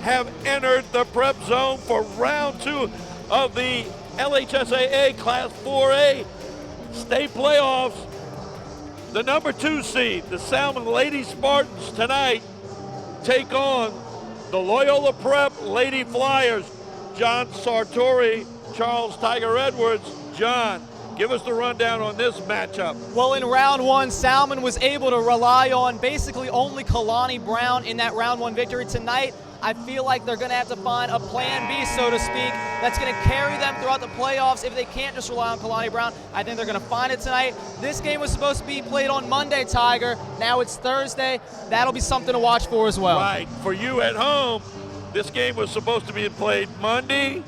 have entered the prep zone for round 2 of the LHSAA Class 4A state playoffs. The number 2 seed, the Salmen Lady Spartans, tonight take on the Loyola Prep Lady Flyers. John Sartori, Charles Tiger Edwards. John, give us the rundown on this matchup. Well, in round 1, Salmen was able to rely on basically only Kalani Brown in that round 1 victory. Tonight, I feel like they're going to have to find a plan B, so to speak, that's going to carry them throughout the playoffs. If they can't just rely on Kalani Brown, I think they're going to find it tonight. This game was supposed to be played on Monday, Tiger. Now it's Thursday. That'll be something to watch for as well. Right. For you at home, this game was supposed to be played Monday,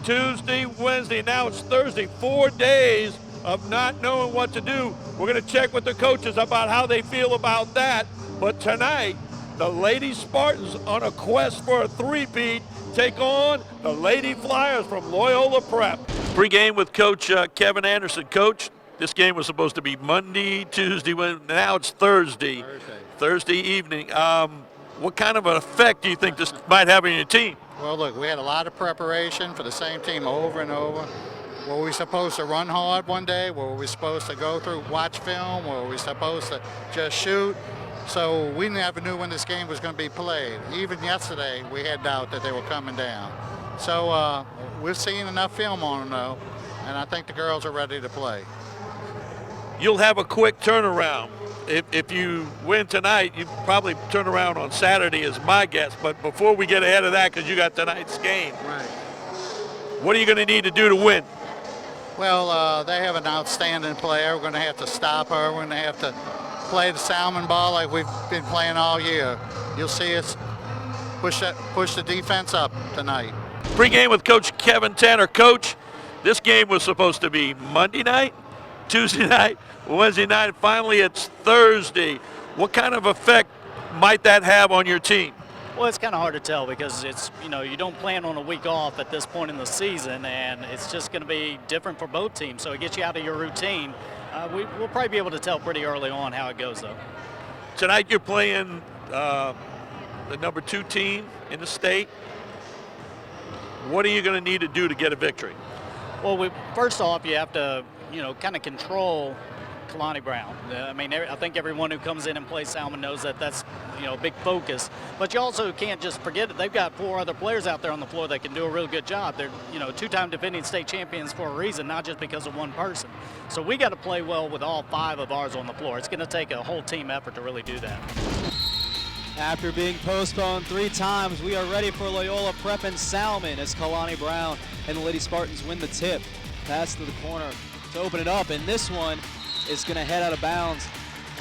Tuesday, Wednesday. Now it's Thursday. 4 days of not knowing what to do. We're going to check with the coaches about how they feel about that. But tonight, the Lady Spartans, on a quest for a three-peat, take on the Lady Flyers from Loyola Prep. Pre-game with Coach Kevin Anderson. Coach, this game was supposed to be Monday, Tuesday, now it's Thursday evening. What kind of an effect do you think this might have on your team? Well, look, we had a lot of preparation for the same team over and over. Were we supposed to run hard one day? Were we supposed to go through, watch film? Were we supposed to just shoot? So we never knew when this game was going to be played. Even yesterday, we had doubt that they were coming down. So we've seen enough film on them, though, and I think the girls are ready to play. You'll have a quick turnaround. If you win tonight, you probably turn around on Saturday is my guess. But before we get ahead of that, because you got tonight's game, right, what are you going to need to do to win? Well, they have an outstanding player. We're going to have to stop her. We're going to have to play the Salmen ball like we've been playing all year. You'll see us push the defense up tonight. Pre-game with Coach Kevin Tanner. Coach, this game was supposed to be Monday night, Tuesday night, Wednesday night. Finally, it's Thursday. What kind of effect might that have on your team? Well, it's kind of hard to tell because it's, you don't plan on a week off at this point in the season, and it's just going to be different for both teams. So it gets you out of your routine. We'll probably be able to tell pretty early on how it goes, though. Tonight you're playing the number 2 team in the state. What are you going to need to do to get a victory? Well, first off, you have to, kind of control Kalani Brown. I mean, I think everyone who comes in and plays Salmen knows that that's, a big focus. But you also can't just forget it. They've got 4 other players out there on the floor that can do a real good job. They're, 2-time defending state champions for a reason, not just because of one person. So we got to play well with all 5 of ours on the floor. It's going to take a whole team effort to really do that. After being postponed 3 times, we are ready for Loyola Prep and Salmen as Kalani Brown and the Lady Spartans win the tip. Pass to the corner to open it up, and this one is going to head out of bounds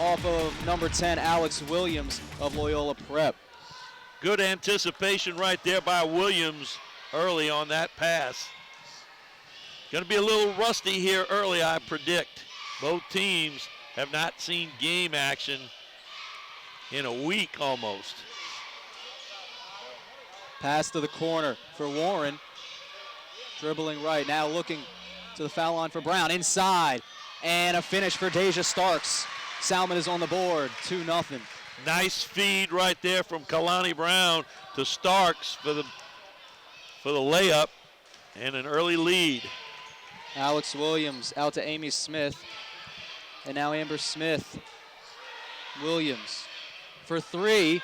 off of number 10, Alex Williams of Loyola Prep. Good anticipation right there by Williams early on that pass. Going to be a little rusty here early, I predict. Both teams have not seen game action in a week almost. Pass to the corner for Warren. Dribbling right, now looking to the foul line for Brown. Inside, and a finish for Deja Starks. Salmen is on the board, 2-0. Nice feed right there from Kalani Brown to Starks for the layup and an early lead. Alex Williams out to Amy Smith, and now Amber Smith. Williams for 3,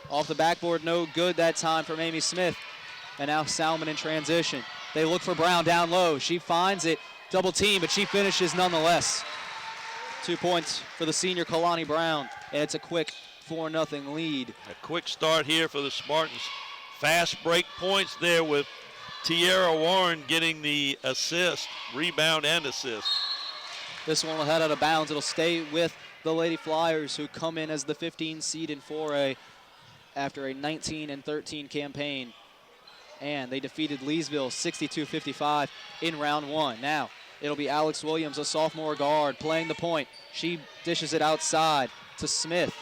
off the backboard, no good that time from Amy Smith. And now Salmen in transition. They look for Brown down low. She finds it, double team, but she finishes nonetheless. 2 points for the senior Kalani Brown, and it's a quick 4-0 lead. A quick start here for the Spartans. Fast break points there with Tierra Warren getting the assist, rebound and assist. This one will head out of bounds. It'll stay with the Lady Flyers, who come in as the 15 seed in 4A after a 19-13 campaign. And they defeated Leesville 62-55 in round 1. Now, it'll be Alex Williams, a sophomore guard, playing the point. She dishes it outside to Smith.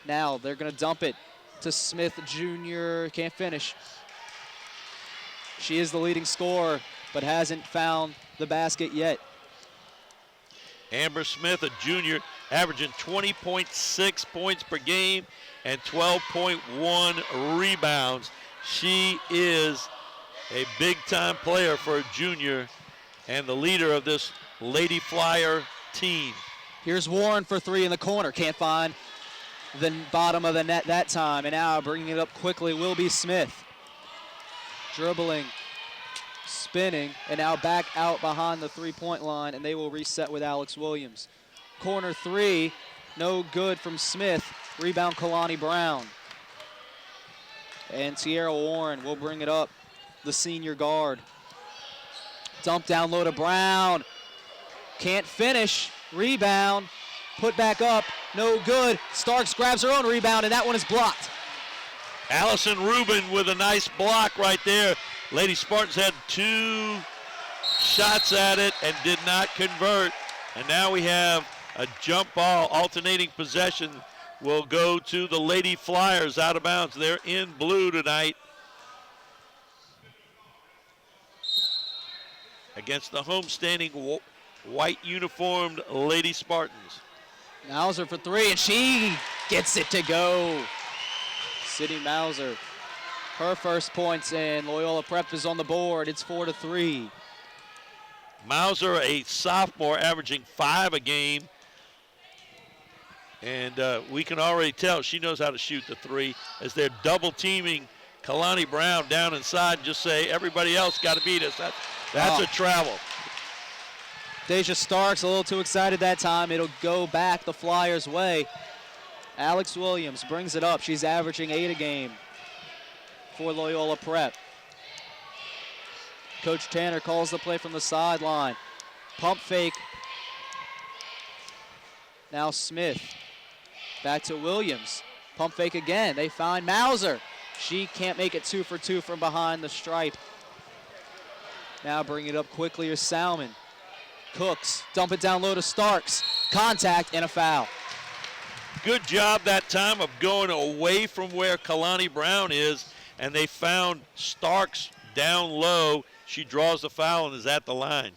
Now they're going to dump it to Smith Jr. Can't finish. She is the leading scorer, but hasn't found the basket yet. Amber Smith, a junior, averaging 20.6 points per game and 12.1 rebounds. She is a big-time player for a junior and the leader of this Lady Flyer team. Here's Warren for three in the corner. Can't find the bottom of the net that time. And now bringing it up quickly will be Smith. Dribbling, spinning, and now back out behind the three-point line, and they will reset with Alex Williams. Corner three, no good from Smith. Rebound Kalani Brown. And Tierra Warren will bring it up, the senior guard. Dump down low to Brown. Can't finish. Rebound. Put back up. No good. Starks grabs her own rebound, and that one is blocked. Allison Rubin with a nice block right there. Lady Spartans had 2 shots at it and did not convert. And now we have a jump ball. Alternating possession will go to the Lady Flyers out of bounds. They're in blue tonight against the homestanding white uniformed Lady Spartans. Mauser for three, and she gets it to go. Sydney Mauser, her first points in. Loyola Prep is on the board. It's 4-3. Mauser, a sophomore, averaging 5 a game. And we can already tell she knows how to shoot the three as they're double teaming Kalani Brown down inside and just say, everybody else got to beat us. That's a travel. Deja Starks a little too excited that time. It'll go back the Flyers' way. Alex Williams brings it up. She's averaging 8 a game for Loyola Prep. Coach Tanner calls the play from the sideline. Pump fake. Now Smith. Back to Williams. Pump fake again. They find Mauser. She can't make it 2 for 2 from behind the stripe. Now bring it up quickly is Salmen. Cooks, dump it down low to Starks. Contact and a foul. Good job that time of going away from where Kalani Brown is, and they found Starks down low. She draws the foul and is at the line.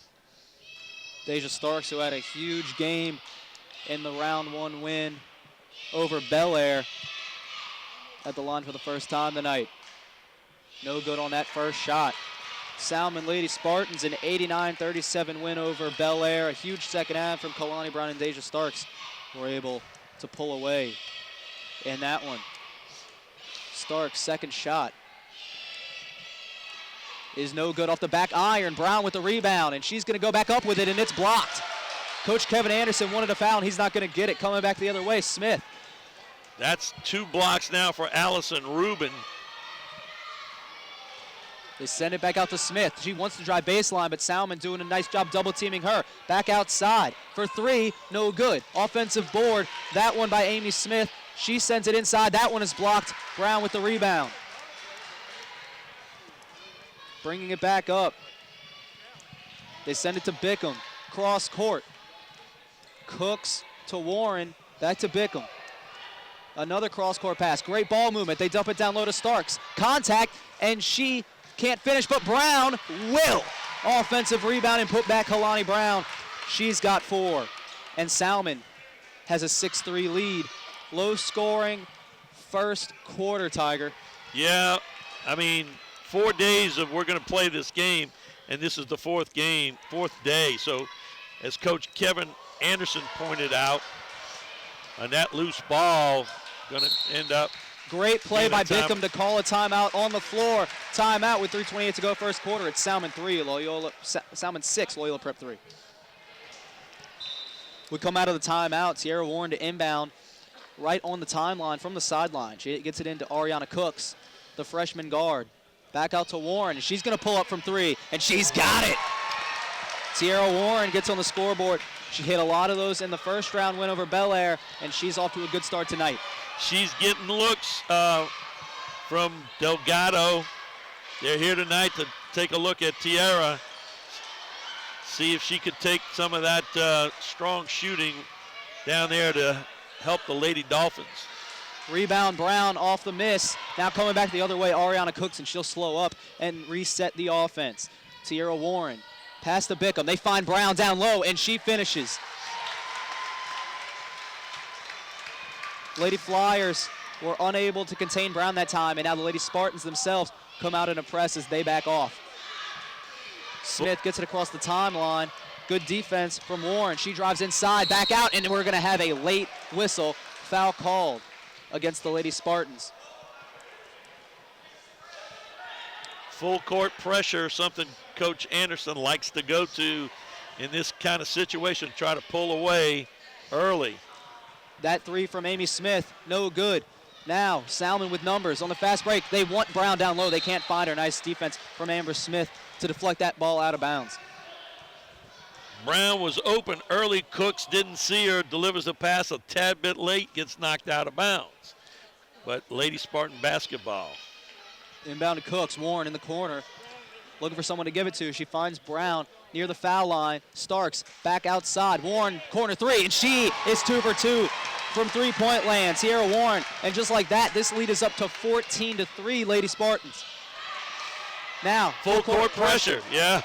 Deja Starks, who had a huge game in the round 1 win over Bel Air, at the line for the first time tonight. No good on that first shot. Salmen Lady Spartans, an 89-37 win over Bel Air. A huge second half from Kalani Brown and Deja Starks were able to pull away in that one. Starks' second shot is no good off the back iron. Brown with the rebound, and she's going to go back up with it, and it's blocked. Coach Kevin Anderson wanted a foul, and he's not going to get it. Coming back the other way, Smith. That's 2 blocks now for Allison Rubin. They send it back out to Smith. She wants to drive baseline, but Salmen doing a nice job double teaming her. Back outside for 3, no good. Offensive board, that one by Amy Smith. She sends it inside, that one is blocked. Brown with the rebound. Bringing it back up. They send it to Bickham, cross court. Cooks to Warren, back to Bickham. Another cross court pass, great ball movement. They dump it down low to Starks. Contact, and she can't finish, but Brown will. Offensive rebound and put back Kalani Brown. She's got 4. And Salmen has a 6-3 lead. Low scoring first quarter, Tiger. Yeah, I mean, 4 days of we're going to play this game, and this is the 4th day. So as Coach Kevin Anderson pointed out, on that loose ball, going to end up. Great play by Bickham to call a timeout on the floor. Timeout with 3:28 to go first quarter. It's Salmen 3, Salmen 6, Loyola Prep 3. We come out of the timeout. Tierra Warren to inbound right on the timeline from the sideline. She gets it into Ariana Cooks, the freshman guard. Back out to Warren, and she's going to pull up from 3, and she's got it. Tierra Warren gets on the scoreboard. She hit a lot of those in the first round win over Bel Air, and she's off to a good start tonight. She's getting looks from Delgado. They're here tonight to take a look at Tierra, see if she could take some of that strong shooting down there to help the Lady Dolphins. Rebound Brown off the miss. Now coming back the other way, Ariana Cooks, and she'll slow up and reset the offense. Tierra Warren, pass to Bickham. They find Brown down low, and she finishes. Lady Flyers were unable to contain Brown that time, and now the Lady Spartans themselves come out in a press as they back off. Smith gets it across the timeline. Good defense from Warren. She drives inside, back out, and we're going to have a late whistle, foul called against the Lady Spartans. Full court pressure, something Coach Anderson likes to go to in this kind of situation, try to pull away early. That three from Amy Smith, no good. Now, Salmen with numbers on the fast break. They want Brown down low. They can't find her. Nice defense from Amber Smith to deflect that ball out of bounds. Brown was open early. Cooks didn't see her, delivers the pass a tad bit late, gets knocked out of bounds. But Lady Spartan basketball. Inbound to Cooks. Warren in the corner, looking for someone to give it to. She finds Brown near the foul line. Starks back outside. Warren, corner three, and she is 2 for 2 from three-point land. Sierra Warren, and just like that, this lead is up to 14-3, Lady Spartans. Now, full court pressure. Yeah.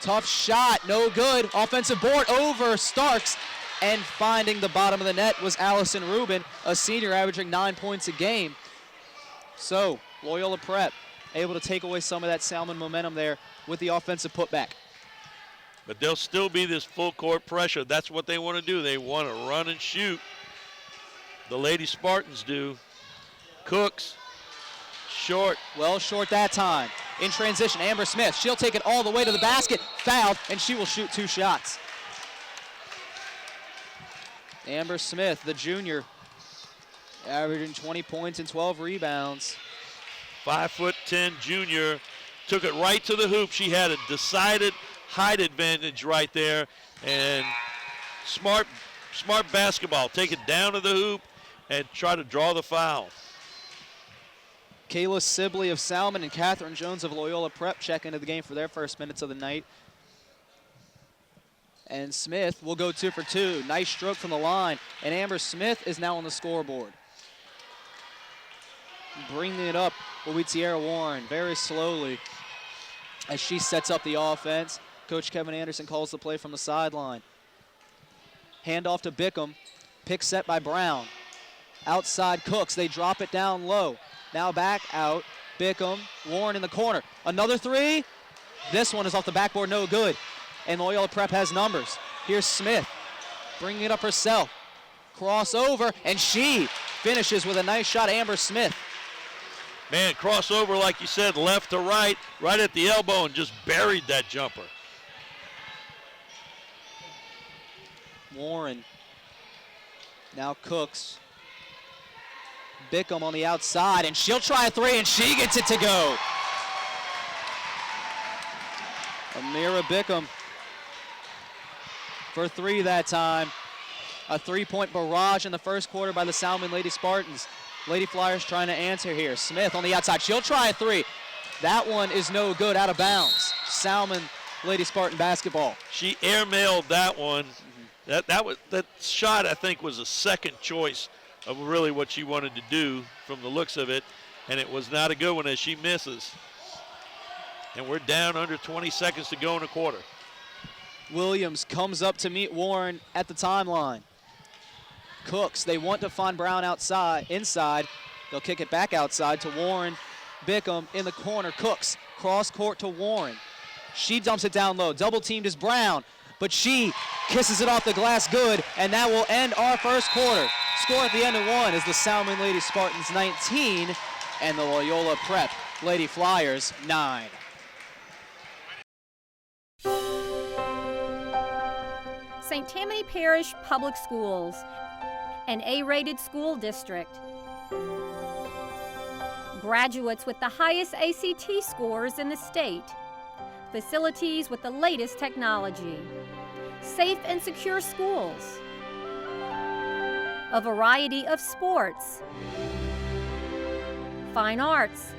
Tough shot, no good. Offensive board over Starks, and finding the bottom of the net was Allison Rubin, a senior averaging 9 points a game. So, Loyola Prep able to take away some of that Salmen momentum there with the offensive putback. But there'll still be this full court pressure. That's what they want to do. They want to run and shoot. The Lady Spartans do. Cooks, short. Well short that time. In transition, Amber Smith. She'll take it all the way to the basket. Fouled, and she will shoot 2 shots. Amber Smith, the junior, averaging 20 points and 12 rebounds. 5'10" junior, took it right to the hoop. She had a decided height advantage right there, and smart basketball. Take it down to the hoop and try to draw the foul. Kayla Sibley of Salmen and Catherine Jones of Loyola Prep check into the game for their first minutes of the night. And Smith will go 2 for 2. Nice stroke from the line, and Amber Smith is now on the scoreboard. Bringing it up will be Tierra Warren very slowly as she sets up the offense. Coach Kevin Anderson calls the play from the sideline. Handoff to Bickham. Pick set by Brown. Outside Cooks. They drop it down low. Now back out. Bickham. Warren in the corner. Another three. This one is off the backboard. No good. And Loyola Prep has numbers. Here's Smith. Bringing it up herself. Crossover. And she finishes with a nice shot. Amber Smith. Man, crossover, like you said, left to right, right at the elbow, and just buried that jumper. Warren. Now Cooks. Bickham on the outside, and she'll try a three, and she gets it to go. Amira Bickham for 3 that time. A 3-point barrage in the first quarter by the Salmen Lady Spartans. Lady Flyers trying to answer here. Smith on the outside. She'll try a three. That one is no good, out of bounds. Salmen Lady Spartan basketball. She airmailed that one. That shot, I think, was a second choice of really what she wanted to do from the looks of it, and it was not a good one as she misses. And we're down under 20 seconds to go in the quarter. Williams comes up to meet Warren at the timeline. Cooks, they want to find Brown inside. They'll kick it back outside to Warren. Bickham in the corner. Cooks, cross court to Warren. She dumps it down low. Double teamed is Brown, but she kisses it off the glass good, and that will end our first quarter. Score at the end of 1 is the Salmen Lady Spartans 19 and the Loyola Prep Lady Flyers 9. St. Tammany Parish Public Schools, an A-rated school district. Graduates with the highest ACT scores in the state. Facilities with the latest technology. Safe and secure schools. A variety of sports. Fine arts.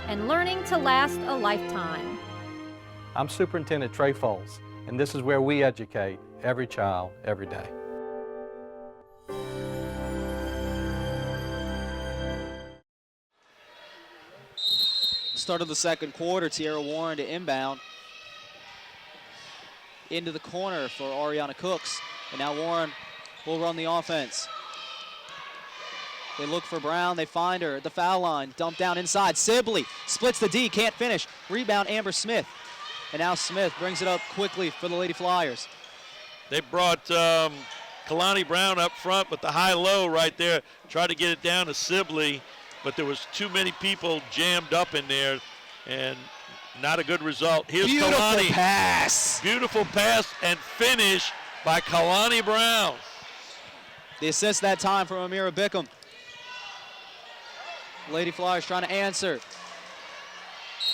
And learning to last a lifetime. I'm Superintendent Trey Foles, and this is where we educate every child, every day. Start of the second quarter, Tierra Warren to inbound. into the corner for Ariana Cooks. And now Warren will run the offense. They look for Brown. They find her at the foul line. Dump down inside. Sibley splits the D. Can't finish. Rebound, Amber Smith. And now Smith brings it up quickly for the Lady Flyers. They brought Kalani Brown up front with the high-low right there. Tried to get it down to Sibley, but there was too many people jammed up in there, and not a good result. Here's Beautiful Kalani. pass. Beautiful pass and finish by Kalani Brown. The assist that time from Amira Bickham. Lady Flyers trying to answer.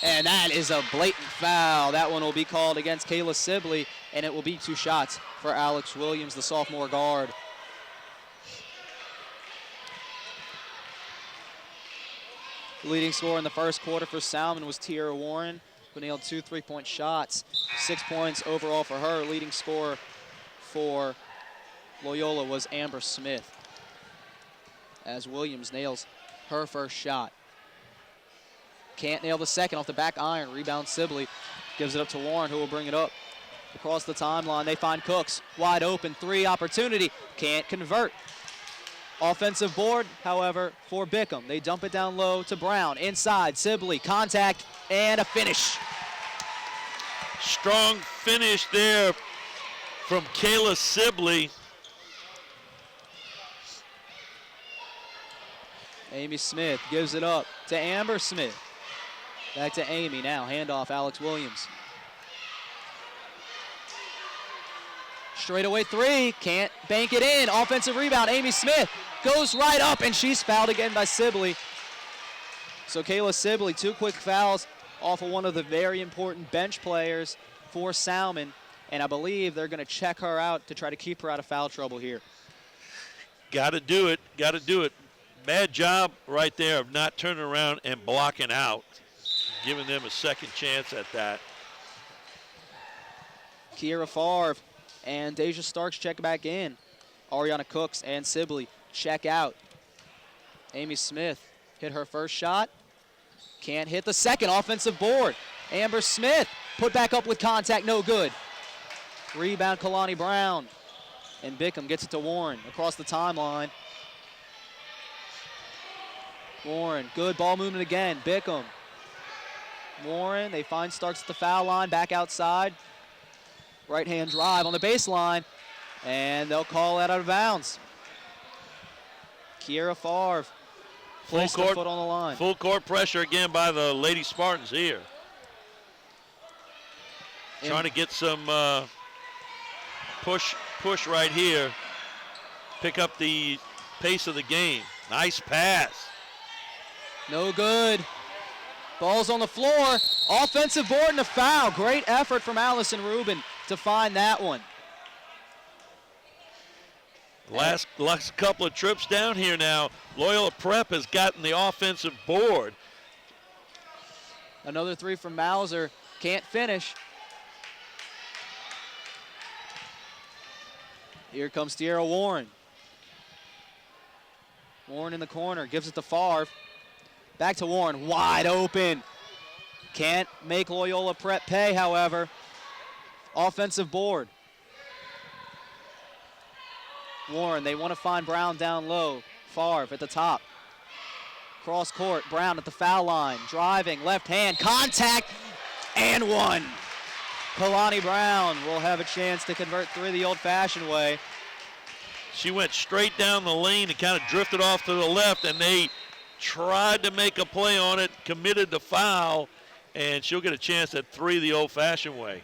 And that is a blatant foul. That one will be called against Kayla Sibley, and it will be 2 shots for Alex Williams, the sophomore guard. The leading scorer in the first quarter for Salmen was Tiara Warren, who nailed 2 3-point shots. 6 points overall for her. Leading scorer for Loyola was Amber Smith, as Williams nails her first shot. Can't nail the second off the back iron. Rebound Sibley. Gives it up to Warren, who will bring it up. Across the timeline, they find Cooks. Wide open, 3 opportunity. Can't convert. Offensive board, however, for Bickham. They dump it down low to Brown. Inside, Sibley, contact, and a finish. Strong finish there from Kayla Sibley. Amy Smith gives it up to Amber Smith. Back to Amy now. Handoff, Alex Williams. Straightaway 3, can't bank it in. Offensive rebound, Amy Smith goes right up, and she's fouled again by Sibley. So Kayla Sibley, 2 quick fouls off of one of the very important bench players for Salmen, and I believe they're going to check her out to try to keep her out of foul trouble here. Got to do it, got to do it. Bad job right there of not turning around and blocking out, giving them a second chance at that. Kiera Favre and Deja Starks check back in. Ariana Cooks and Sibley check out. Amy Smith hit her first shot. Can't hit the second. Offensive board. Amber Smith put back up with contact, no good. Rebound Kalani Brown. And Bickham gets it to Warren across the timeline. Warren, good ball movement again. Bickham. Warren, they find Starks at the foul line, back outside. Right-hand drive on the baseline, and they'll call that out of bounds. Kiera Favre placed her foot on the line. Full court pressure again by the Lady Spartans here. Trying to get some push right here. Pick up the pace of the game. Nice pass. No good. Ball's on the floor. Offensive board and a foul. Great effort from Allison Rubin to find that one. Last couple of trips down here now, Loyola Prep has gotten the offensive board. Another 3 from Mauser. Can't finish. Here comes Tierra Warren. Warren in the corner, gives it to Favre. Back to Warren, wide open. Can't make Loyola Prep pay, however. Offensive board. Warren, they want to find Brown down low. Favre at the top. Cross court, Brown at the foul line. Driving, left hand, contact, and 1. Kalani Brown will have a chance to convert 3 the old-fashioned way. She went straight down the lane and kind of drifted off to the left, and they tried to make a play on it, committed the foul, and she'll get a chance at 3 the old-fashioned way.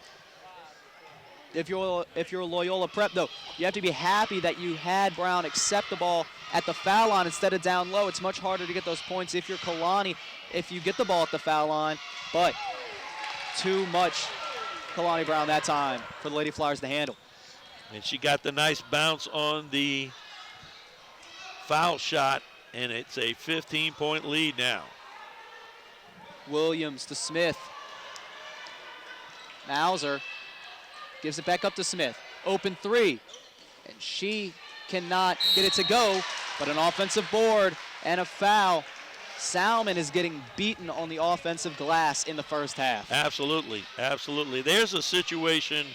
If you're Loyola Prep, though, you have to be happy that you had Brown accept the ball at the foul line instead of down low. It's much harder to get those points if you're Kalani, if you get the ball at the foul line. But too much Kalani Brown that time for the Lady Flyers to handle. And she got the nice bounce on the foul shot, and it's a 15-point lead now. Williams to Smith. Mauser gives it back up to Smith. Open 3, and she cannot get it to go, but an offensive board and a foul. Salmen is getting beaten on the offensive glass in the first half. Absolutely, absolutely. There's a situation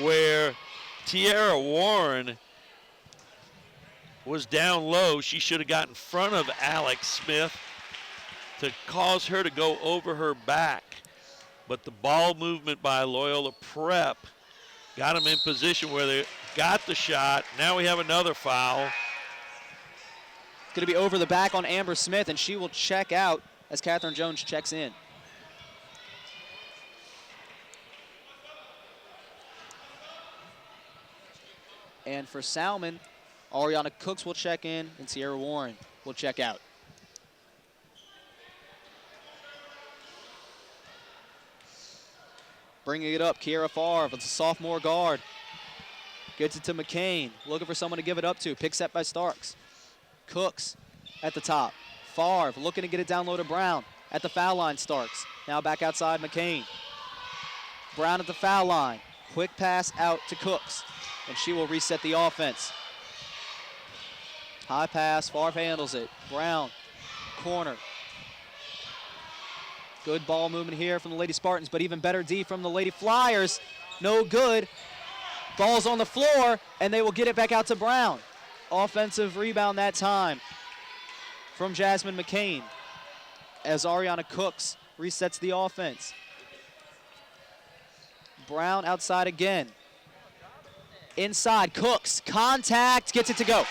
where Tiara Warren was down low. She should have got in front of Alex Smith to cause her to go over her back. But the ball movement by Loyola Prep got them in position where they got the shot. Now we have another foul. It's going to be over the back on Amber Smith, and she will check out as Catherine Jones checks in. And for Salmen, Ariana Cooks will check in, and Sierra Warren will check out. Bringing it up, Kiera Favre, it's a sophomore guard. Gets it to McCain, looking for someone to give it up to. Pick set by Starks. Cooks at the top. Favre looking to get it down low to Brown. At the foul line, Starks. Now back outside, McCain. Brown at the foul line. Quick pass out to Cooks, and she will reset the offense. High pass, Favre handles it. Brown, corner. Good ball movement here from the Lady Spartans, but even better D from the Lady Flyers. No good. Ball's on the floor, and they will get it back out to Brown. Offensive rebound that time from Jasmine McCain as Ariana Cooks resets the offense. Brown outside again. Inside, Cooks, contact, gets it to go.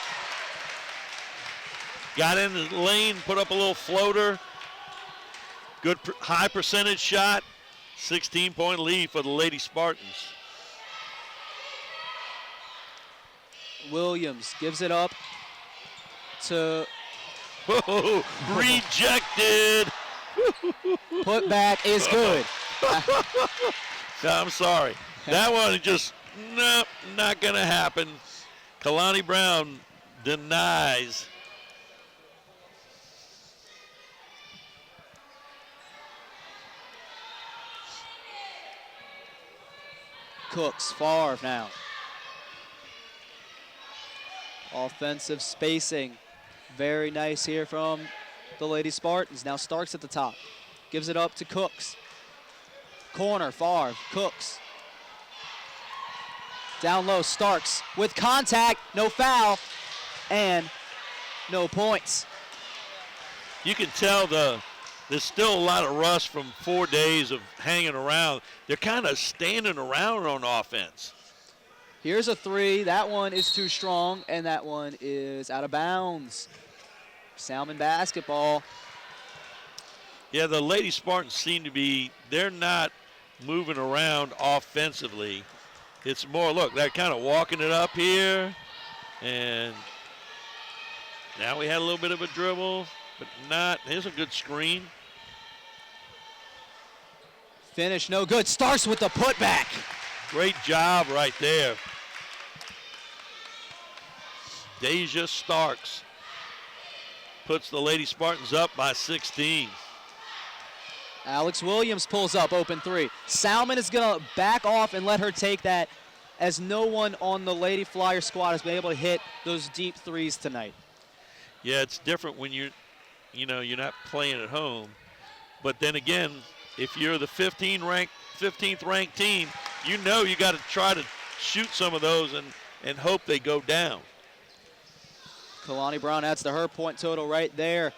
Got in the lane, put up a little floater. Good high percentage shot. 16-point lead for the Lady Spartans. Williams gives it up to Whoa, rejected. putback is good. I'm sorry. That one is just not going to happen. Kalani Brown denies. Cooks, Favre now. Offensive spacing. Very nice here from the Lady Spartans. Now Starks at the top. Gives it up to Cooks. Corner, Favre, Cooks. Down low, Starks with contact, no foul, and no points. You can tell there's still a lot of rust from 4 days of hanging around. They're kind of standing around on offense. Here's a three. That one is too strong, and that one is out of bounds. Salmen basketball. Yeah, the Lady Spartans seem to be, they're not moving around offensively. It's more, look, they're kind of walking it up here, and now we had a little bit of a dribble, but not. Here's a good screen. Finish, no good. Starks with the putback. Great job right there. Deja Starks puts the Lady Spartans up by 16. Alex Williams pulls up, open three. Salmen is going to back off and let her take that, as no one on the Lady Flyer squad has been able to hit those deep threes tonight. Yeah, it's different when you're not playing at home. But then again, if you're the 15th ranked team, you got to try to shoot some of those and hope they go down. Kalani Brown adds to her point total right there.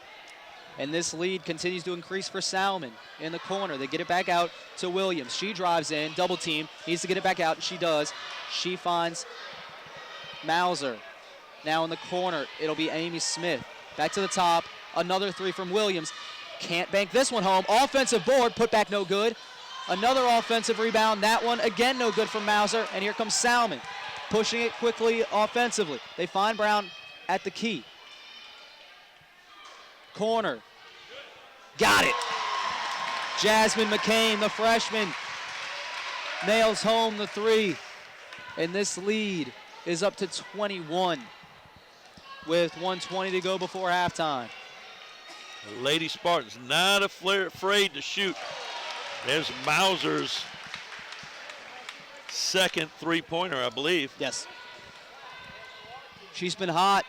And this lead continues to increase for Salmen in the corner. They get it back out to Williams. She drives in, double team, needs to get it back out, and she does. She finds Mauser. Now in the corner, it'll be Amy Smith. Back to the top, another three from Williams. Can't bank this one home. Offensive board, put back no good. Another offensive rebound, that one again no good from Mauser, and here comes Salmen, pushing it quickly offensively. They find Brown at the key. Corner, got it. Jasmine McCain, the freshman, nails home the three, and this lead is up to 21 with 1:20 to go before halftime. The Lady Spartans not afraid to shoot. There's Mauser's second three-pointer, I believe. Yes. She's been hot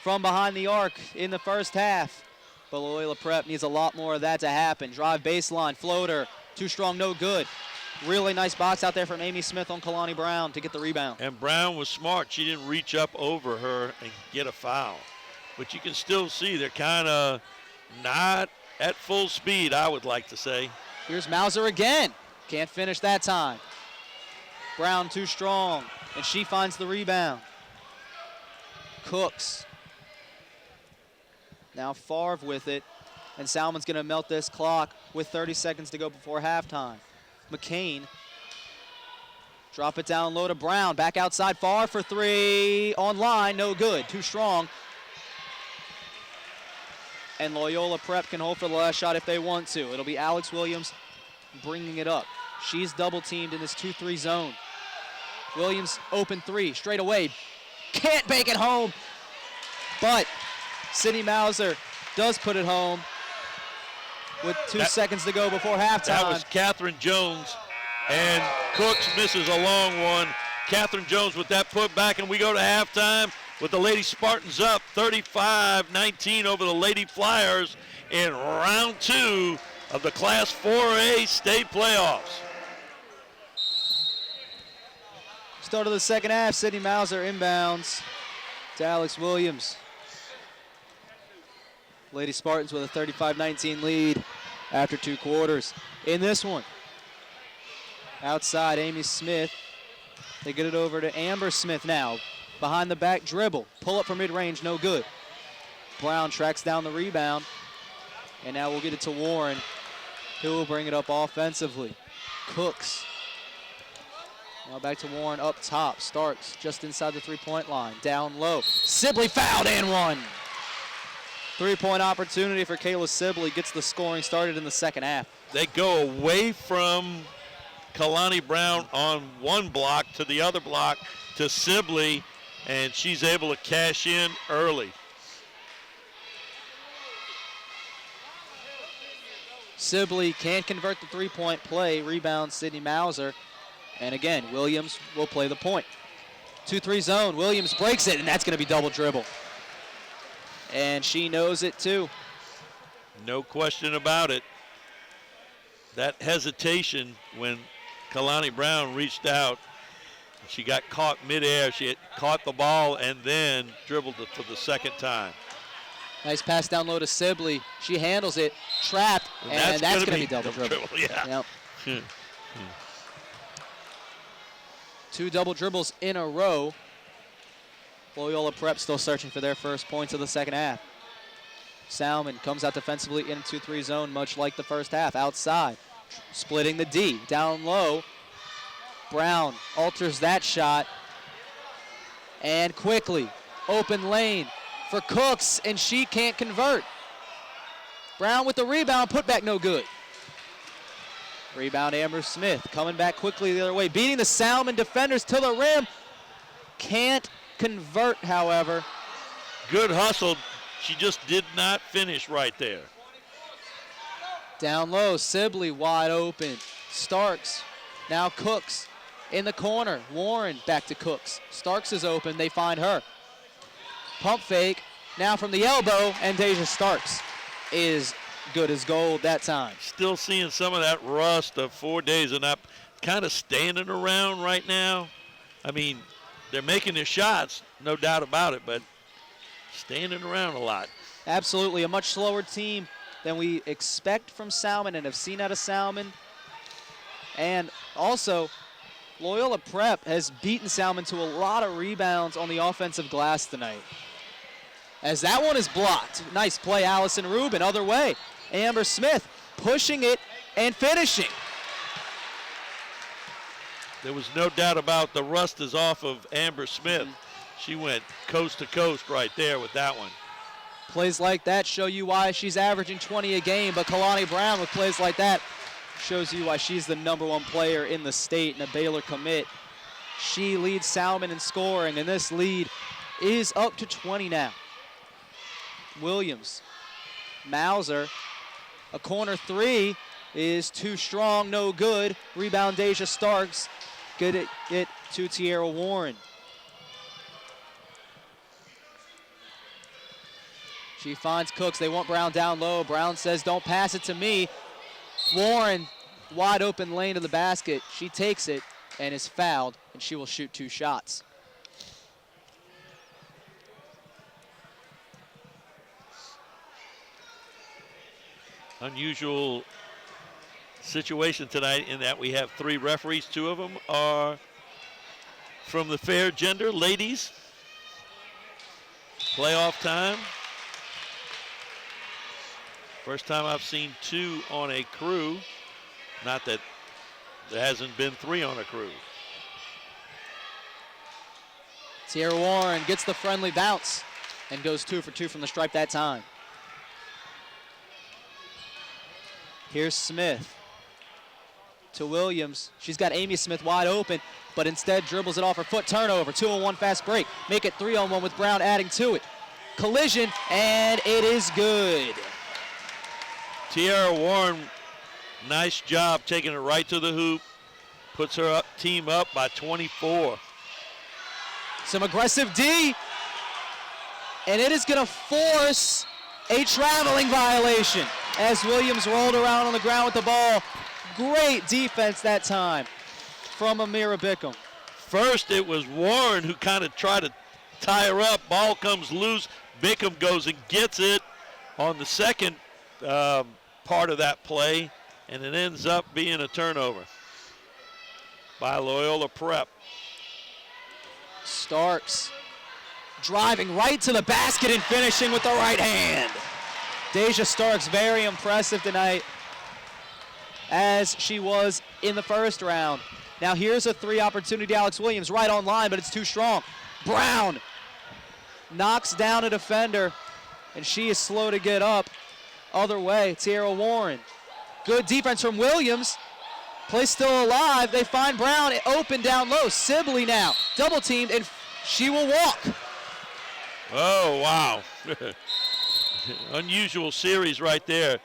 from behind the arc in the first half, but Loyola Prep needs a lot more of that to happen. Drive baseline, floater, too strong, no good. Really nice box out there from Amy Smith on Kalani Brown to get the rebound. And Brown was smart. She didn't reach up over her and get a foul. But you can still see they're kind of not at full speed, I would like to say. Here's Mauser again. Can't finish that time. Brown too strong, and she finds the rebound. Cooks. Now Favre with it, and Salmon's going to melt this clock with 30 seconds to go before halftime. McCain. Drop it down low to Brown. Back outside, Favre for three. On line, no good. Too strong. And Loyola Prep can hold for the last shot if they want to. It'll be Alex Williams bringing it up. She's double teamed in this 2-3 zone. Williams open three, straight away. Can't bank it home. But Sydney Mauser does put it home with 2 seconds to go before halftime. That was Catherine Jones, and Cooks misses a long one. Catherine Jones with that putback, and we go to halftime with the Lady Spartans up 35-19 over the Lady Flyers in round 2 of the Class 4A state playoffs. Start of the second half, Sydney Mauser inbounds to Alex Williams. Lady Spartans with a 35-19 lead after 2 quarters. In this one, outside Amy Smith. They get it over to Amber Smith now. Behind the back dribble. Pull up from mid-range, no good. Brown tracks down the rebound. And now we'll get it to Warren, who will bring it up offensively. Cooks. Now back to Warren up top. Starks just inside the three-point line. Down low. Sibley fouled and one. 3-point opportunity for Kayla Sibley. Gets the scoring started in the second half. They go away from Kalani Brown on one block to the other block to Sibley, and she's able to cash in early. Sibley can't convert the three-point play. Rebound Sydney Mauser. And again, Williams will play the point. 2-3 zone. Williams breaks it, and that's going to be double dribble. And she knows it too. No question about it. That hesitation when Kalani Brown reached out, she got caught midair. She had caught the ball and then dribbled it for the second time. Nice pass down low to Sibley. She handles it, trapped, and that's going to be double dribble. Yeah. Yep. 2 double dribbles in a row. Loyola Prep still searching for their first points of the second half. Salmen comes out defensively in 2-3 zone, much like the first half. Outside, splitting the D. Down low, Brown alters that shot. And quickly, open lane for Cooks, and she can't convert. Brown with the rebound, put back no good. Rebound Amber Smith, coming back quickly the other way, beating the Salmen defenders to the rim. Can't convert, however. Good hustle. She just did not finish right there. Down low, Sibley wide open. Starks, now Cooks in the corner. Warren back to Cooks. Starks is open, they find her. Pump fake, now from the elbow, and Deja Starks is good as gold that time. Still seeing some of that rust of 4 days and up, kind of standing around right now. I mean, they're making their shots, no doubt about it, but standing around a lot. Absolutely, a much slower team than we expect from Salmen and have seen out of Salmen. And also, Loyola Prep has beaten Salmen to a lot of rebounds on the offensive glass tonight. As that one is blocked. Nice play, Allison Rubin, other way. Amber Smith pushing it and finishing. There was no doubt about the rust is off of Amber Smith. She went coast to coast right there with that one. Plays like that show you why she's averaging 20 a game, but Kalani Brown with plays like that shows you why she's the #1 player in the state and a Baylor commit. She leads Salmen in scoring, and this lead is up to 20 now. Williams, Mauser, a corner three is too strong, no good. Rebound Deja Starks, good at it to Tierra Warren. She finds Cooks, they want Brown down low. Brown says, don't pass it to me. Warren wide open lane to the basket. She takes it and is fouled, and she will shoot 2 shots. Unusual situation tonight in that we have 3 referees. 2 of them are from the fair gender, ladies. Playoff time. First time I've seen 2 on a crew. Not that there hasn't been 3 on a crew. Tierra Warren gets the friendly bounce and goes 2 for 2 from the stripe that time. Here's Smith to Williams. She's got Amy Smith wide open, but instead dribbles it off her foot. Turnover, 2-on-1 fast break. Make it 3-on-1 with Brown adding to it. Collision, and it is good. Tierra Warren, nice job taking it right to the hoop. Puts her team up by 24. Some aggressive D, and it is going to force a traveling violation as Williams rolled around on the ground with the ball. Great defense that time from Amira Bickham. First, it was Warren who kind of tried to tie her up. Ball comes loose. Bickham goes and gets it on the second part of that play, and it ends up being a turnover by Loyola Prep. Starks driving right to the basket and finishing with the right hand. Deja Starks very impressive tonight, as she was in the first round. Now here's a 3 opportunity. Alex Williams right on line, but it's too strong. Brown knocks down a defender, and she is slow to get up. Other way, Tierra Warren. Good defense from Williams. Play still alive. They find Brown open down low. Sibley now double teamed, and she will walk. Oh, wow. Unusual series right there.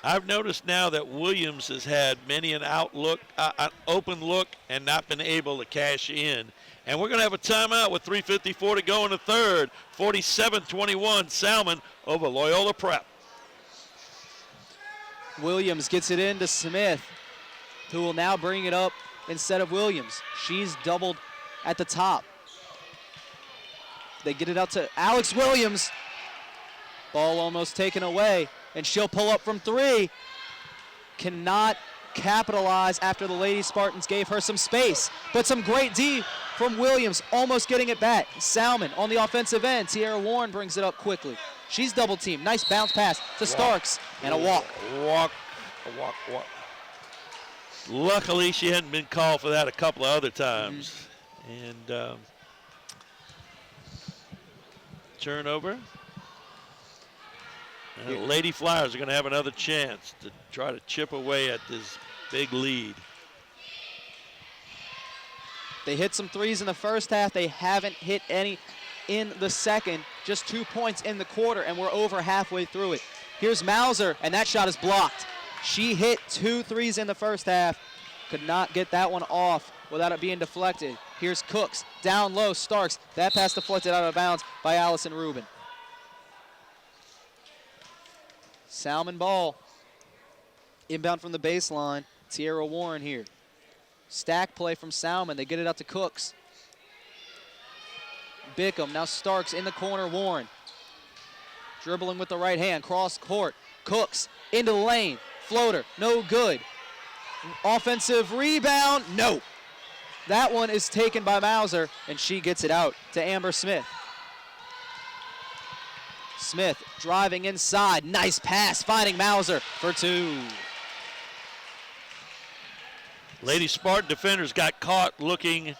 I've noticed now that Williams has had many an open look and not been able to cash in. And we're going to have a timeout with 3:54 to go in the third. 47-21, Salmen over Loyola Prep. Williams gets it into Smith, who will now bring it up instead of Williams. She's doubled at the top. They get it out to Alex Williams. Ball almost taken away, and she'll pull up from 3. Cannot capitalize after the Lady Spartans gave her some space, but some great D from Williams, almost getting it back. Salmen on the offensive end. Tierra Warren brings it up quickly. She's double teamed. Nice bounce pass to Starks, and a walk. Walk. Luckily, she hadn't been called for that a couple of other times. And turnover. And the Lady Flyers are going to have another chance to try to chip away at this big lead. They hit some 3s in the first half. They haven't hit any in the second. Just 2 points in the quarter, and we're over halfway through it. Here's Mauser, and that shot is blocked. She hit 2 3s in the first half. Could not get that one off without it being deflected. Here's Cooks, down low, Starks. That pass deflected out of bounds by Allison Rubin. Salmen ball. Inbound from the baseline. Tierra Warren here. Stack play from Salmen. They get it out to Cooks. Bickham, now Starks in the corner, Warren. Dribbling with the right hand, cross court. Cooks into the lane. Floater, no good. Offensive rebound, no. That one is taken by Mauser, and she gets it out to Amber Smith. Smith driving inside. Nice pass, finding Mauser for 2. Lady Spartan defenders got caught looking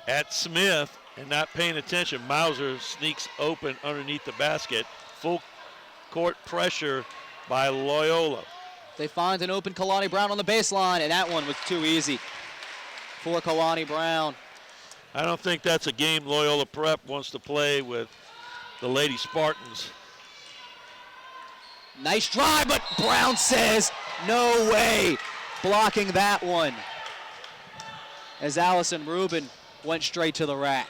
at Smith and not paying attention. Mauser sneaks open underneath the basket. Full court pressure by Loyola. They find an open Kalani Brown on the baseline, and that one was too easy for Kalani Brown. I don't think that's a game Loyola Prep wants to play with the Lady Spartans. Nice drive, but Brown says, no way. Blocking that one as Allison Rubin went straight to the rack.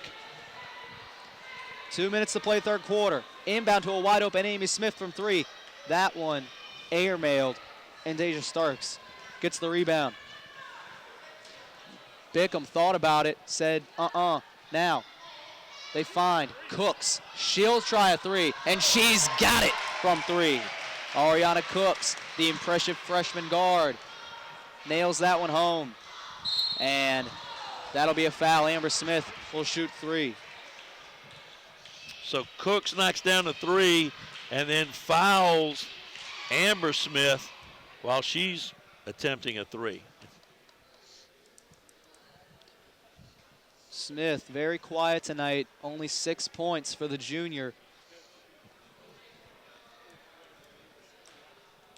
2 minutes to play third quarter. Inbound to a wide open Amy Smith from 3. That one airmailed, and Deja Starks gets the rebound. Bickham thought about it, said, Now, they find Cooks. She'll try a three, and she's got it from three. Ariana Cooks, the impressive freshman guard, nails that one home. And that'll be a foul. Amber Smith will shoot three. So Cooks knocks down a three and then fouls Amber Smith while she's attempting a three. Smith, very quiet tonight, only 6 points for the junior.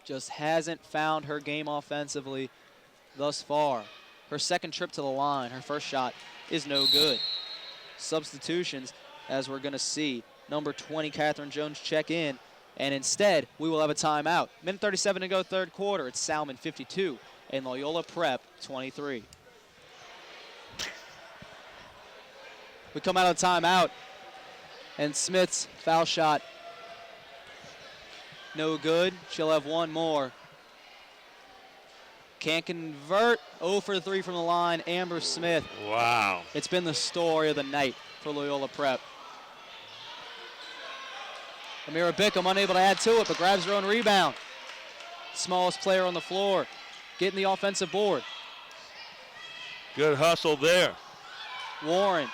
Just hasn't found her game offensively thus far. Her second trip to the line, her first shot is no good. Substitutions, as we're going to see. Number 20, Catherine Jones, check in, and instead we will have a timeout. Minute 37 to go, third quarter. It's Salmen 52 and Loyola Prep 23. We come out of the timeout, and Smith's foul shot, no good. She'll have one more. Can't convert. 0 for 3 from the line. Amber Smith. Wow. It's been the story of the night for Loyola Prep. Amira Bickham unable to add to it, but grabs her own rebound. Smallest player on the floor, getting the offensive board. Good hustle there. Warren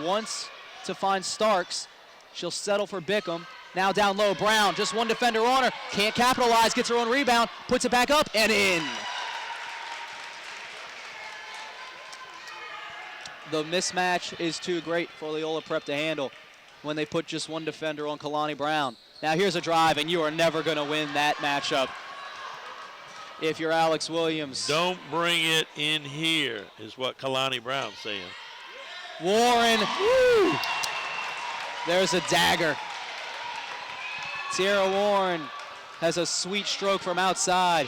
wants to find Starks. She'll settle for Bickham. Now down low, Brown, just one defender on her. Can't capitalize, gets her own rebound, puts it back up and in. The mismatch is too great for Loyola Prep to handle when they put just one defender on Kalani Brown. Now here's a drive, and you are never going to win that matchup if you're Alex Williams. Don't bring it in here, is what Kalani Brown's saying. Warren, woo! There's a dagger. Tierra Warren has a sweet stroke from outside,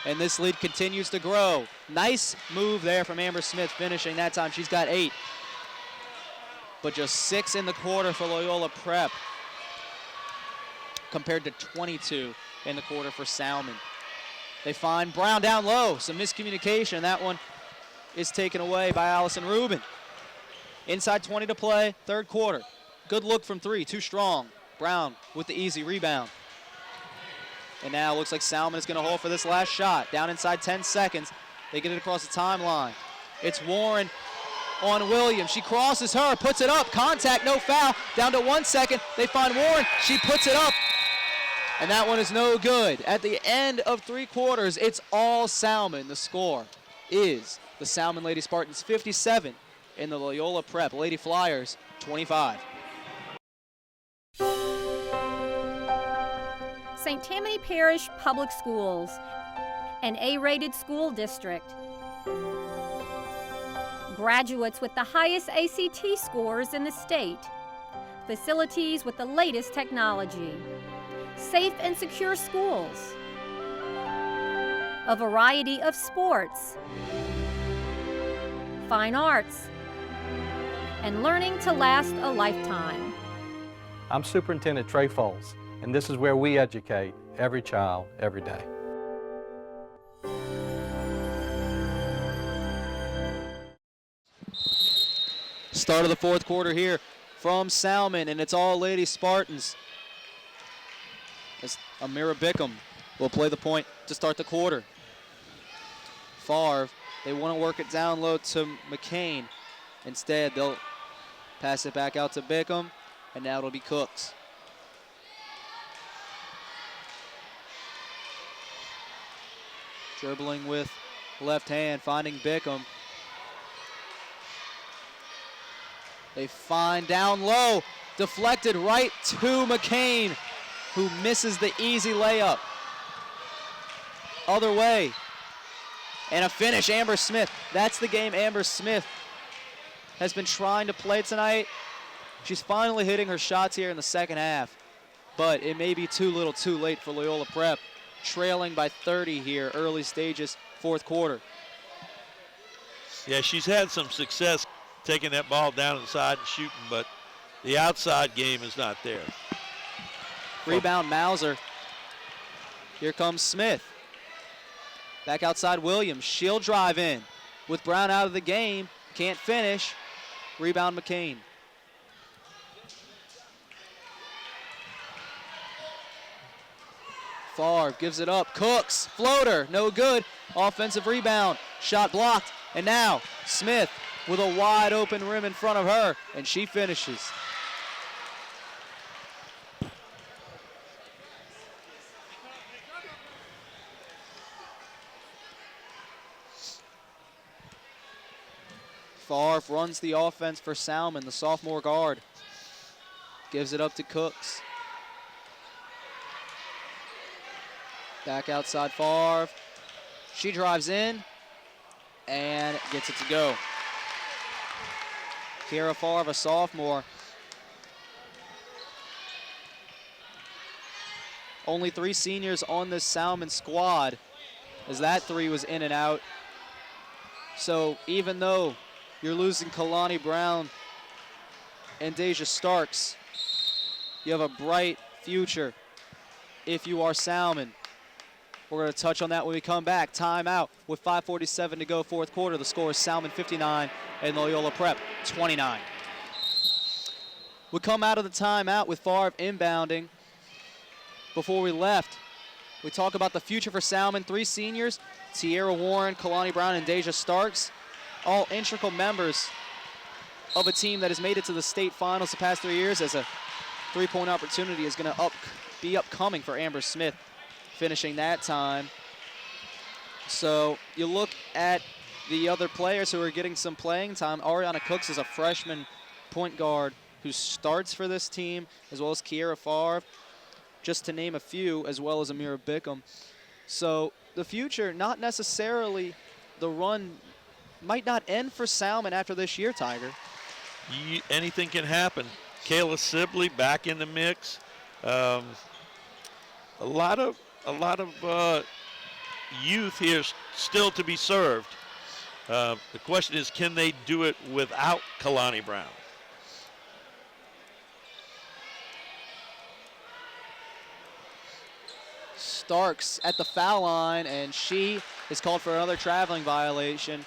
and this lead continues to grow. Nice move there from Amber Smith, finishing that time. She's got 8. But just 6 in the quarter for Loyola Prep, compared to 22 in the quarter for Salmen. They find Brown down low. Some miscommunication. That one is taken away by Allison Rubin. Inside 20 to play, third quarter. Good look from 3, too strong. Brown with the easy rebound. And now it looks like Salmen is going to hold for this last shot. Down inside 10 seconds. They get it across the timeline. It's Warren on Williams. She crosses her, puts it up. Contact, no foul. Down to 1 second. They find Warren. She puts it up. And that one is no good. At the end of 3 quarters, it's all Salmen. The score is the Salmen Lady Spartans 57 and the Loyola Prep Lady Flyers 25. St. Tammany Parish Public Schools, an A-rated school district. Graduates with the highest ACT scores in the state. Facilities with the latest technology. Safe and secure schools. A variety of sports. Fine arts. And learning to last a lifetime. I'm Superintendent Trey Foles, and this is where we educate every child, every day. Start of the fourth quarter here from Salmen, and it's all Lady Spartans. As Amira Bickham will play the point to start the quarter. Favre, they want to work it down low to McCain. Instead, they'll pass it back out to Bickham, and now it'll be Cooks. Dribbling with left hand, finding Bickham. They find down low, deflected right to McCain, who misses the easy layup. Other way, and a finish, Amber Smith. That's the game Amber Smith has been trying to play tonight. She's finally hitting her shots here in the second half, but it may be too little too late for Loyola Prep, trailing by 30 here, early stages, fourth quarter. Yeah, she's had some success taking that ball down inside and shooting, but the outside game is not there. Rebound Mauser. Here comes Smith. Back outside Williams. She'll drive in. With Brown out of the game, can't finish. Rebound McCain. Favre gives it up. Cooks, floater, no good. Offensive rebound, shot blocked. And now Smith with a wide open rim in front of her, and she finishes. Favre runs the offense for Salmen, the sophomore guard. Gives it up to Cooks. Back outside Favre. She drives in and gets it to go. Kiera Favre, a sophomore. Only 3 seniors on this Salmen squad, as that 3 was in and out. So even though you're losing Kalani Brown and Deja Starks, you have a bright future if you are Salmen. We're going to touch on that when we come back. Timeout with 5:47 to go, fourth quarter. The score is Salmen 59 and Loyola Prep 29. We come out of the timeout with Favre inbounding. Before we left, we talk about the future for Salmen. 3 seniors, Tierra Warren, Kalani Brown, and Deja Starks, all integral members of a team that has made it to the state finals the past 3 years, as a 3-point opportunity is going to be upcoming for Amber Smith, finishing that time. So you look at the other players who are getting some playing time. Ariana Cooks is a freshman point guard who starts for this team, as well as Kiera Favre, just to name a few, as well as Amira Bickham. So the future, not necessarily the run, might not end for Salmen after this year, Tiger. Anything can happen. Kayla Sibley back in the mix. A lot of youth here still to be served. The question is, can they do it without Kalani Brown? Starks at the foul line, and she is called for another traveling violation.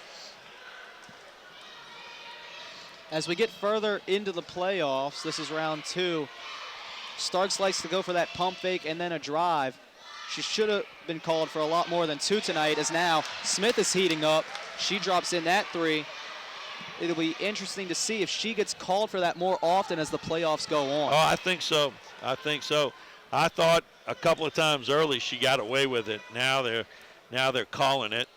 As we get further into the playoffs, this is round 2. Starks likes to go for that pump fake and then a drive. She should have been called for a lot more than 2 tonight, as now Smith is heating up. She drops in that 3. It'll be interesting to see if she gets called for that more often as the playoffs go on. Oh, I think so. I think so. I thought a couple of times early she got away with it. Now they're calling it.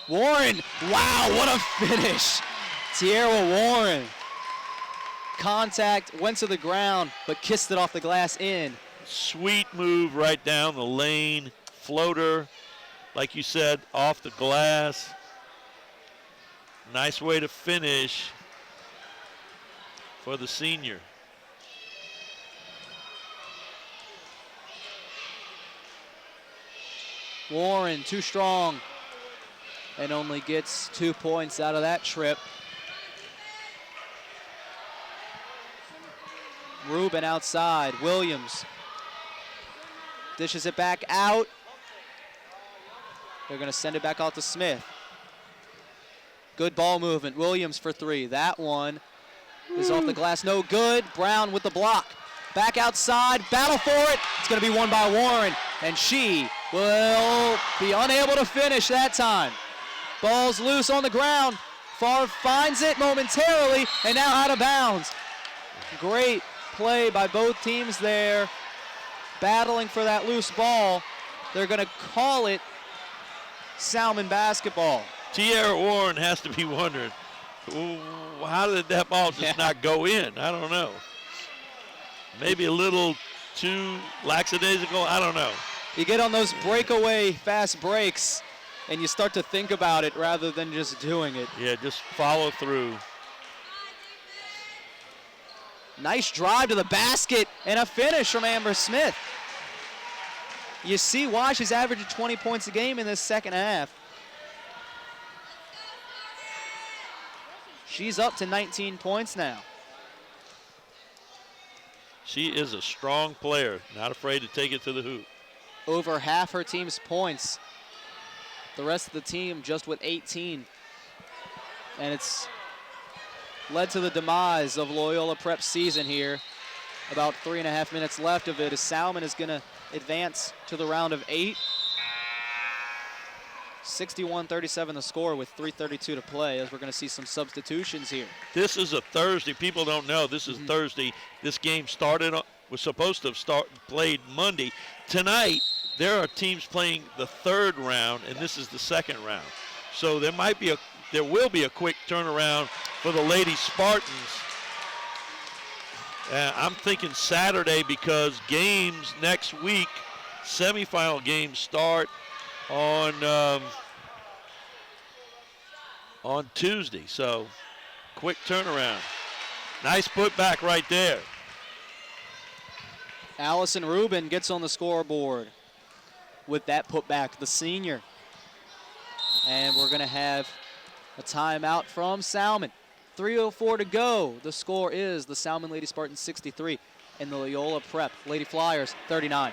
Warren, wow, what a finish. Tierra Warren. Contact, went to the ground, but kissed it off the glass in. Sweet move right down the lane. Floater, like you said, off the glass. Nice way to finish for the senior. Warren, too strong, and only gets 2 points out of that trip. Rubin outside. Williams dishes it back out. They're going to send it back out to Smith. Good ball movement. Williams for 3. That one is off the glass. No good. Brown with the block. Back outside. Battle for it. It's going to be won by Warren, and she will be unable to finish that time. Ball's loose on the ground. Favre finds it momentarily, and now out of bounds. Great play by both teams there, battling for that loose ball. They're going to call it Salmen basketball. Tierra Warren has to be wondering, how did that ball just not go in? I don't know. Maybe a little too lackadaisical, I don't know. You get on those breakaway fast breaks, and you start to think about it rather than just doing it. Yeah, just follow through. Nice drive to the basket and a finish from Amber Smith. You see why she's averaging 20 points a game in this second half. She's up to 19 points now. She is a strong player, not afraid to take it to the hoop. over half her team's points. The rest of the team just with 18. And it's led to the demise of Loyola Prep's season here. About 3.5 minutes left of it as Salmen is going to advance to the round of 8. 61-37 the score with 3:32 to play, as we're going to see some substitutions here. This is a Thursday. People don't know this is Thursday. This game was supposed to have played Monday. Tonight, there are teams playing the third round, and this is the second round. So there will be a quick turnaround for the Lady Spartans. I'm thinking Saturday because games next week, semifinal games start on Tuesday. So quick turnaround. Nice putback right there. Allison Rubin gets on the scoreboard with that putback, the senior. And we're going to have a timeout from Salmen. 3:04 to go. The score is the Salmen Lady Spartans 63 and the Loyola Prep Lady Flyers 39.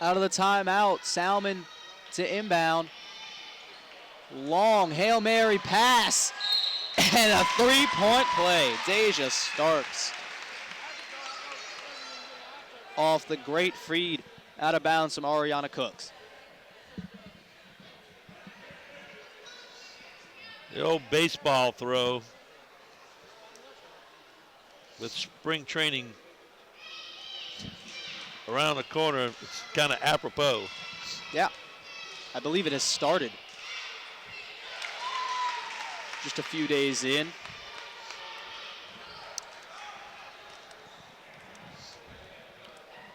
Out of the timeout, Salmen to inbound. Long Hail Mary pass and a 3-point play. Deja Starks off the great feed out of bounds from Ariana Cooks. The old baseball throw with spring training around the corner. It's kind of apropos. Yeah, I believe it has started. Just a few days in.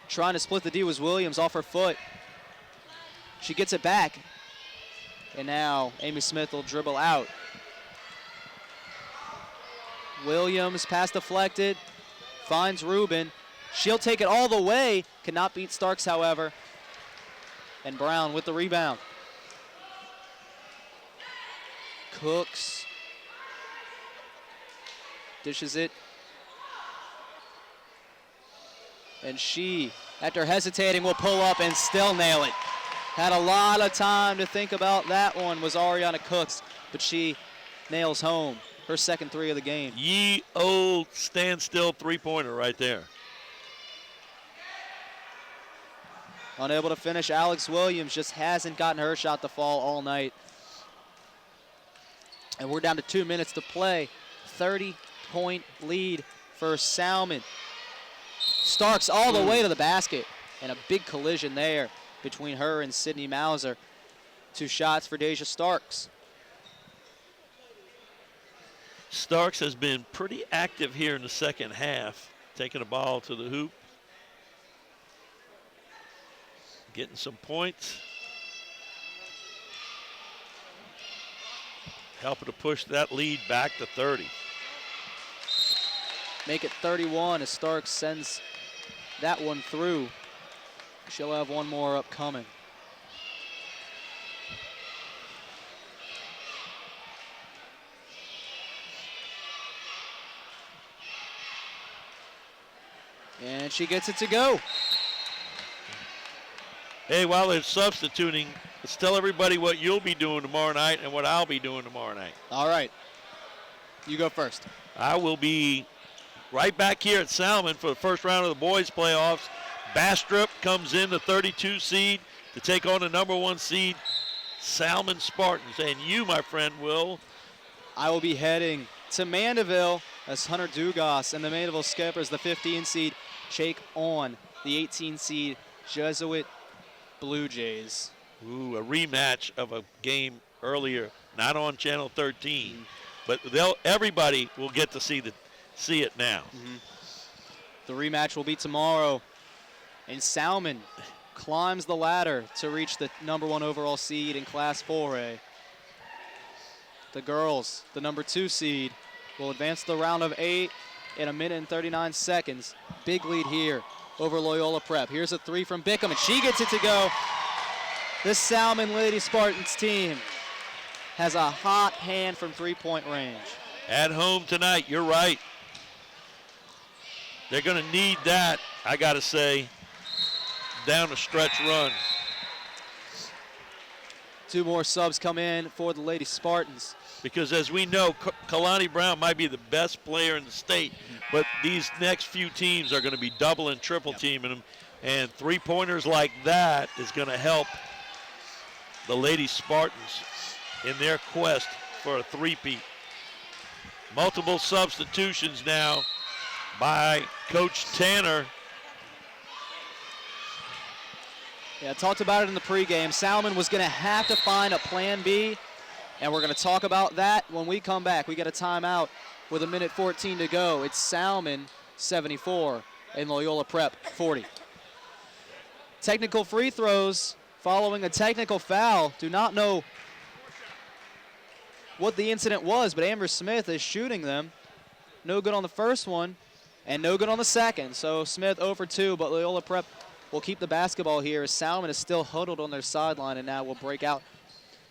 Trying to split the D was Williams off her foot. She gets it back. And now Amy Smith will dribble out. Williams, pass deflected, finds Rubin. She'll take it all the way, cannot beat Starks, however. And Brown with the rebound. Cooks dishes it. And she, after hesitating, will pull up and still nail it. Had a lot of time to think about that one, was Ariana Cooks, but she nails home her second 3 of the game. Ye old standstill three-pointer right there. Unable to finish, Alex Williams just hasn't gotten her shot to fall all night. And we're down to 2 minutes to play. 30-point lead for Salmen. Starks all the way to the basket, and a big collision there between her and Sydney Mauser. 2 shots for Deja Starks. Starks has been pretty active here in the second half, taking the ball to the hoop, getting some points, helping to push that lead back to 30. Make it 31 as Starks sends that one through. She'll have one more upcoming. And she gets it to go. Hey, while they're substituting, let's tell everybody what you'll be doing tomorrow night and what I'll be doing tomorrow night. All right. You go first. I will be right back here at Salmen for the first round of the boys' playoffs. Bastrop comes in, the 32 seed, to take on the number 1 seed, Salmen Spartans. And you, my friend, will? I will be heading to Mandeville as Hunter Dugas and the Mandeville Skippers, the 15 seed, take on the 18 seed Jesuit Blue Jays. Ooh, a rematch of a game earlier, not on Channel 13, but everybody will get to see it now. The rematch will be tomorrow, and Salmen climbs the ladder to reach the number 1 overall seed in Class 4A. The girls, the number 2 seed, will advance to the round of 8 in 1 minute and 39 seconds. Big lead here over Loyola Prep. Here's a 3 from Bickham, and she gets it to go. This Salmen Lady Spartans team has a hot hand from 3-point range. At home tonight, you're right. They're going to need that, I got to say. down the stretch run. 2 more subs come in for the Lady Spartans. Because as we know, Kalani Brown might be the best player in the state, but these next few teams are going to be double and triple teaming them, and 3-pointers like that is going to help the Lady Spartans in their quest for a three-peat. Multiple substitutions now by Coach Tanner. Yeah, I talked about it in the pregame. Salmen was going to have to find a plan B, and we're going to talk about that when we come back. We get a timeout with 1:14 to go. It's Salmen 74 and Loyola Prep 40. Technical free throws following a technical foul. Do not know what the incident was, but Amber Smith is shooting them. No good on the first one and no good on the second. So Smith 0 for 2, but Loyola Prep will keep the basketball here as Salmen is still huddled on their sideline and now will break out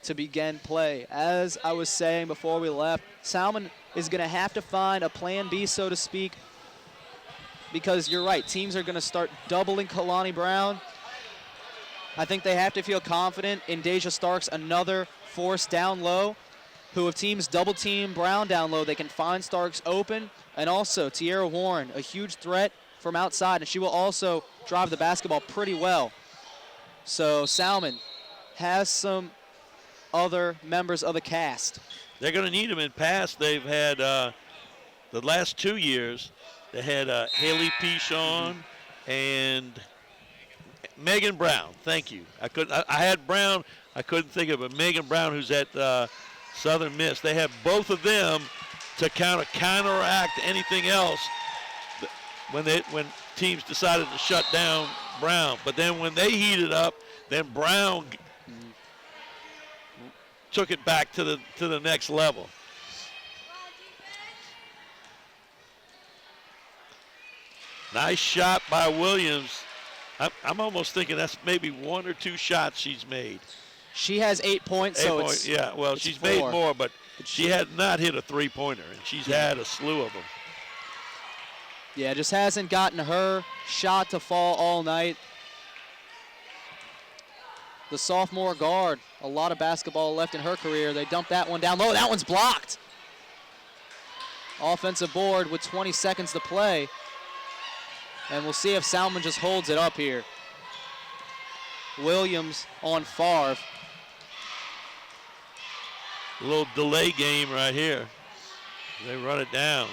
to begin play. As I was saying before we left, Salmen is going to have to find a plan B, so to speak, because you're right, teams are going to start doubling Kalani Brown. I think they have to feel confident in Deja Starks, another force down low, who if teams double team Brown down low, they can find Starks open. And also Tierra Warren, a huge threat from outside, and she will also drive the basketball pretty well. So Salmen has some other members of the cast. They're going to need them in pass. They've had the last 2 years, they had Haley Pichon and Megan Brown. Thank you. I had Brown. I couldn't think of it. Megan Brown, who's at Southern Miss. They have both of them to counteract anything else when teams decided to shut down Brown. But then when they heated up, then Brown took it back to the next level. Nice shot by Williams. I'm almost thinking that's maybe 1 or 2 shots she's made. She has 8 points, so it's yeah. Well, it's she's 4. made more, but she had not hit a 3-pointer, and she's had a slew of them. Yeah, just hasn't gotten her shot to fall all night. The sophomore guard, a lot of basketball left in her career. They dumped that one down low. That one's blocked. Offensive board with 20 seconds to play. And we'll see if Salmen just holds it up here. Williams on Favre. A little delay game right here. They run it down.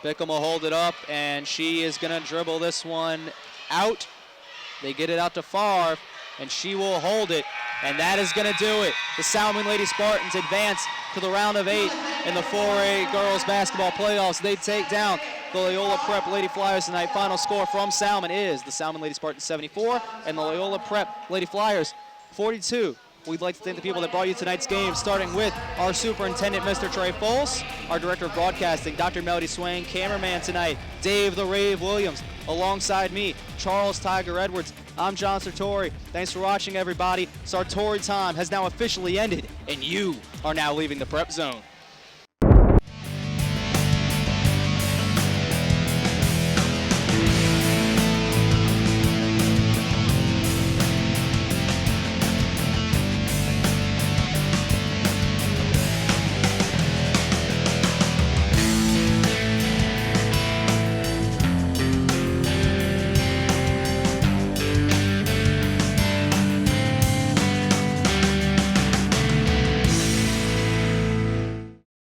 Bickham will hold it up, and she is going to dribble this one out. They get it out to Favre, and she will hold it, and that is going to do it. The Salmen Lady Spartans advance to the round of 8 in the 4A girls basketball playoffs. They take down the Loyola Prep Lady Flyers tonight. Final score from Salmen is the Salmen Lady Spartans 74 and the Loyola Prep Lady Flyers 42. We'd like to thank the people that brought you tonight's game, starting with our superintendent, Mr. Trey Foles, our director of broadcasting, Dr. Melody Swain, cameraman tonight, Dave the Rave Williams, alongside me, Charles Tiger Edwards. I'm John Sartori. Thanks for watching, everybody. Sartori time has now officially ended, and you are now leaving the Prep Zone.